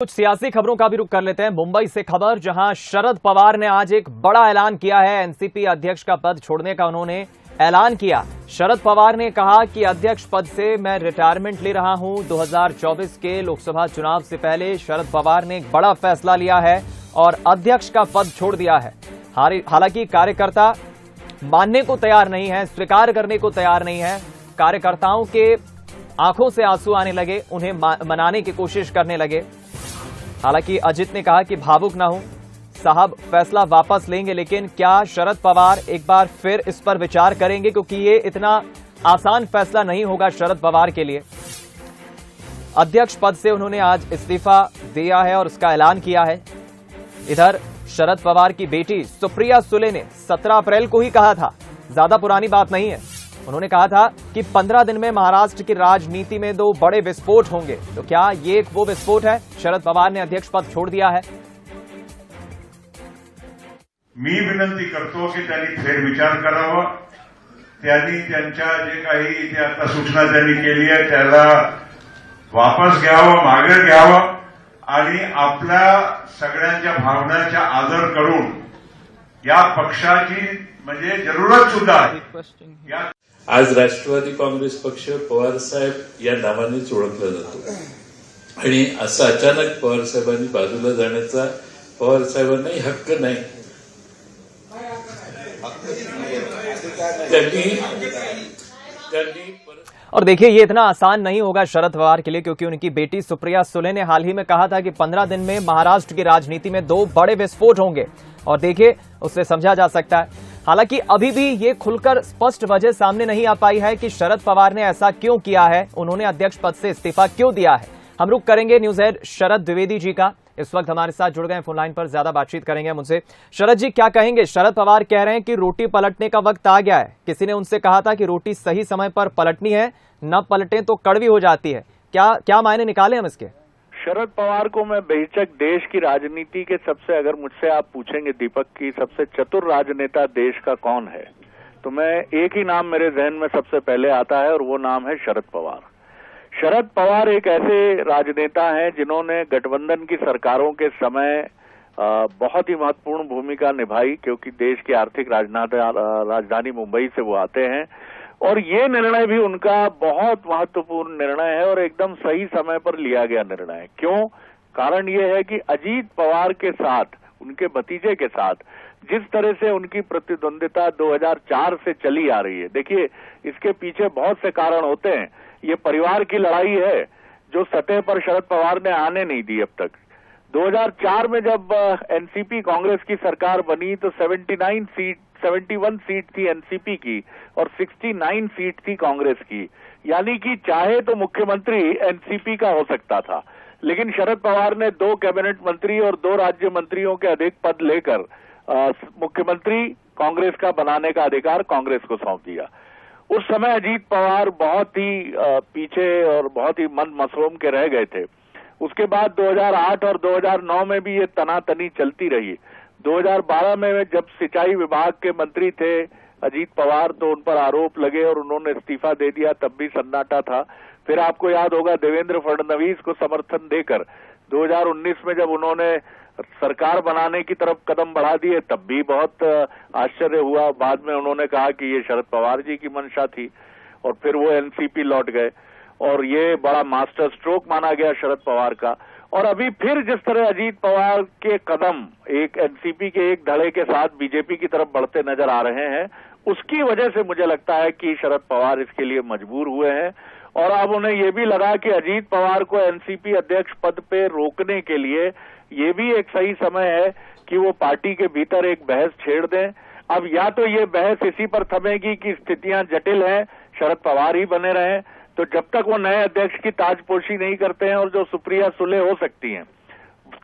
कुछ सियासी खबरों का भी रुख कर लेते हैं। मुंबई से खबर, जहां शरद पवार ने आज एक बड़ा ऐलान किया है। एनसीपी अध्यक्ष का पद छोड़ने का उन्होंने ऐलान किया। शरद पवार ने कहा कि अध्यक्ष पद से मैं रिटायरमेंट ले रहा हूं। 2024 के लोकसभा चुनाव से पहले शरद पवार ने एक बड़ा फैसला लिया है और अध्यक्ष का पद छोड़ दिया है। हालांकि कार्यकर्ता मानने को तैयार नहीं है, स्वीकार करने को तैयार नहीं है। कार्यकर्ताओं के आंखों से आंसू आने लगे, उन्हें मनाने की कोशिश करने लगे। हालांकि अजित ने कहा कि भावुक ना हो साहब, फैसला वापस लेंगे, लेकिन क्या शरद पवार एक बार फिर इस पर विचार करेंगे, क्योंकि ये इतना आसान फैसला नहीं होगा शरद पवार के लिए। अध्यक्ष पद से उन्होंने आज इस्तीफा दिया है और उसका ऐलान किया है। इधर शरद पवार की बेटी सुप्रिया सुले ने 17 अप्रैल को ही कहा था, ज्यादा पुरानी बात नहीं है, उन्होंने कहा था कि 15 दिन में महाराष्ट्र की राजनीति में 2 बड़े विस्फोट होंगे। तो क्या ये वो विस्फोट है? शरद पवार ने अध्यक्ष पद छोड़ दिया है। मी विनंती करतो की त्यांनी फेरविचार करावा। त्यांनी त्यांच्या जे काही इथे आता सूचना त्यांनी केली आहे त्याला वापस घ्यावं, मागे घ्यावं आणि आपल्या सगळ्यांच्या भावनांचा आदर करून या पक्षाची म्हणजे जरूरत सुद्धा आहे। आज राष्ट्रवादी काँग्रेस पक्ष पवारसाहेब या नावानेच ओळखला जातो आणि असं अचानक पवारसाहेबांनी बाजूला जाण्याचा पवारसाहेबांनाही हक्क नाही। और देखिए, ये इतना आसान नहीं होगा शरद पवार के लिए, क्योंकि उनकी बेटी सुप्रिया सुले ने हाल ही में कहा था कि 15 दिन में महाराष्ट्र की राजनीति में 2 बड़े विस्फोट होंगे। और देखिए, उससे समझा जा सकता है। हालांकि अभी भी ये खुलकर स्पष्ट वजह सामने नहीं आ पाई है कि शरद पवार ने ऐसा क्यों किया है, उन्होंने अध्यक्ष पद से इस्तीफा क्यों दिया है। हम रुख करेंगे न्यूज हेड शरद द्विवेदी जी का, इस वक्त हमारे साथ जुड़ गए फोन लाइन पर, ज्यादा बातचीत करेंगे मुझसे। शरद जी, क्या कहेंगे? शरद पवार कह रहे हैं कि रोटी पलटने का वक्त आ गया है। किसी ने उनसे कहा था कि रोटी सही समय पर पलटनी है, न पलटे तो कड़वी हो जाती है। क्या मायने निकाले हम इसके? शरद पवार को मैं बेशक देश की राजनीति के सबसे, अगर मुझसे आप पूछेंगे दीपक की सबसे चतुर राजनेता देश का कौन है, तो मैं एक ही नाम मेरे जहन में सबसे पहले आता है और वो नाम है शरद पवार। शरद पवार एक ऐसे राजनेता हैं जिन्होंने गठबंधन की सरकारों के समय बहुत ही महत्वपूर्ण भूमिका निभाई, क्योंकि देश की आर्थिक राजधानी मुंबई से वो आते हैं और ये निर्णय भी उनका बहुत महत्वपूर्ण निर्णय है और एकदम सही समय पर लिया गया निर्णय है। क्यों? कारण ये है कि अजीत पवार के साथ, उनके भतीजे के साथ जिस तरह से उनकी प्रतिद्वंदिता 2004 से चली आ रही है, देखिए इसके पीछे बहुत से कारण होते हैं। ये परिवार की लड़ाई है जो सतह पर शरद पवार ने आने नहीं दी अब तक। 2004 में जब एनसीपी कांग्रेस की सरकार बनी तो 71 सीट थी एनसीपी की और 69 सीट थी कांग्रेस की, यानी कि चाहे तो मुख्यमंत्री एनसीपी का हो सकता था, लेकिन शरद पवार ने 2 कैबिनेट मंत्री और 2 राज्य मंत्रियों के अधिक पद लेकर मुख्यमंत्री कांग्रेस का बनाने का अधिकार कांग्रेस को सौंप दिया। उस समय अजीत पवार बहुत ही पीछे और बहुत ही मंद मसरूम के रह गए थे। उसके बाद 2008 और 2009 में भी ये तनातनी चलती रही। 2012 में जब सिंचाई विभाग के मंत्री थे अजीत पवार, तो उन पर आरोप लगे और उन्होंने इस्तीफा दे दिया, तब भी सन्नाटा था। फिर आपको याद होगा देवेंद्र फडणवीस को समर्थन देकर 2019 में जब उन्होंने सरकार बनाने की तरफ कदम बढ़ा दिए, तब भी बहुत आश्चर्य हुआ। बाद में उन्होंने कहा कि ये शरद पवार जी की मंशा थी और फिर वो एनसीपी लौट गए और ये बड़ा मास्टर स्ट्रोक माना गया शरद पवार का। और अभी फिर जिस तरह अजीत पवार के कदम एक एनसीपी के एक धड़े के साथ बीजेपी की तरफ बढ़ते नजर आ रहे हैं, उसकी वजह से मुझे लगता है कि शरद पवार इसके लिए मजबूर हुए हैं। और अब उन्हें ये भी लगा कि अजीत पवार को एनसीपी अध्यक्ष पद पे रोकने के लिए ये भी एक सही समय है कि वो पार्टी के भीतर एक बहस छेड़ दें। अब या तो ये बहस इसी पर थमेगी कि स्थितियां जटिल हैं, शरद पवार ही बने रहें, तो जब तक वो नए अध्यक्ष की ताजपोशी नहीं करते हैं और जो सुप्रिया सुले हो सकती हैं,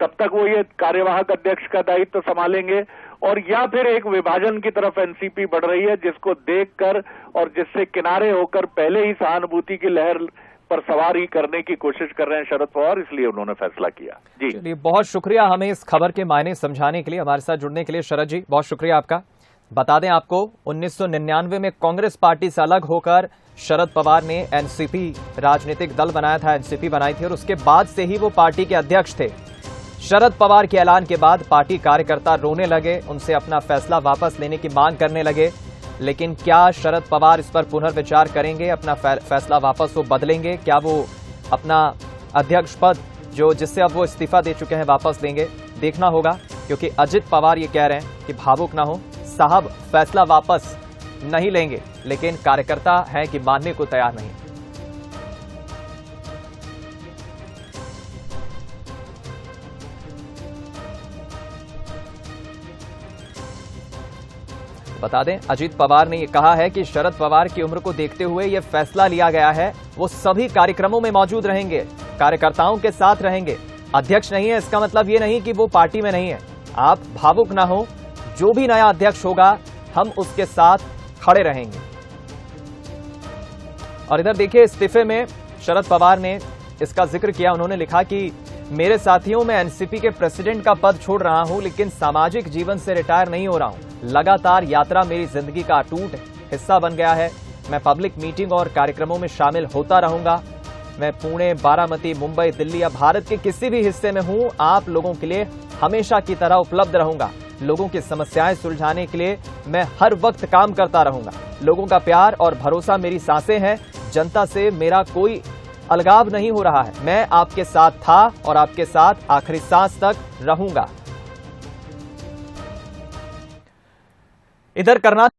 तब तक वो ये कार्यवाहक अध्यक्ष का दायित्व संभालेंगे। और या फिर एक विभाजन की तरफ एनसीपी बढ़ रही है, जिसको देखकर और जिससे किनारे होकर पहले ही सहानुभूति की लहर पर सवारी करने की कोशिश कर रहे हैं शरद पवार, इसलिए उन्होंने फैसला किया। जी चलिए, बहुत शुक्रिया हमें इस खबर के मायने समझाने के लिए, हमारे साथ जुड़ने के लिए शरद जी, बहुत शुक्रिया आपका। बता दें आपको, 1999 में कांग्रेस पार्टी से अलग होकर शरद पवार ने एनसीपी राजनीतिक दल बनाया था, एनसीपी बनाई थी और उसके बाद से ही वो पार्टी के अध्यक्ष थे। शरद पवार के ऐलान के बाद पार्टी कार्यकर्ता रोने लगे, उनसे अपना फैसला वापस लेने की मांग करने लगे। लेकिन क्या शरद पवार इस पर पुनर्विचार करेंगे, अपना फैसला वापस वो बदलेंगे? क्या वो अपना अध्यक्ष पद जिससे अब वो इस्तीफा दे चुके हैं वापस लेंगे? देखना होगा, क्योंकि अजित पवार ये कह रहे हैं कि भावुक ना हो साहब, फैसला वापस नहीं लेंगे, लेकिन कार्यकर्ता हैं कि मानने को तैयार नहीं। बता दें, अजित पवार ने यह कहा है कि शरद पवार की उम्र को देखते हुए यह फैसला लिया गया है। वो सभी कार्यक्रमों में मौजूद रहेंगे, कार्यकर्ताओं के साथ रहेंगे। अध्यक्ष नहीं है इसका मतलब ये नहीं कि वो पार्टी में नहीं है। आप भावुक ना हो, जो भी नया अध्यक्ष होगा हम उसके साथ खड़े रहेंगे। और इधर देखिए, इस्तीफे में शरद पवार ने इसका जिक्र किया। उन्होंने लिखा कि मेरे साथियों, मैं एनसीपी के प्रेसिडेंट का पद छोड़ रहा हूं, लेकिन सामाजिक जीवन से रिटायर नहीं हो रहा हूं। लगातार यात्रा मेरी जिंदगी का अटूट हिस्सा बन गया है। मैं पब्लिक मीटिंग और कार्यक्रमों में शामिल होता रहूंगा। मैं पुणे, बारामती, मुंबई, दिल्ली या भारत के किसी भी हिस्से में हूं, आप लोगों के लिए हमेशा की तरह उपलब्ध रहूंगा। लोगों की समस्याएं सुलझाने के लिए मैं हर वक्त काम करता रहूंगा। लोगों का प्यार और भरोसा मेरी सांसें हैं। जनता से मेरा कोई अलगाव नहीं हो रहा है। मैं आपके साथ था और आपके साथ आखिरी सांस तक रहूंगा। इधर कर्नाटक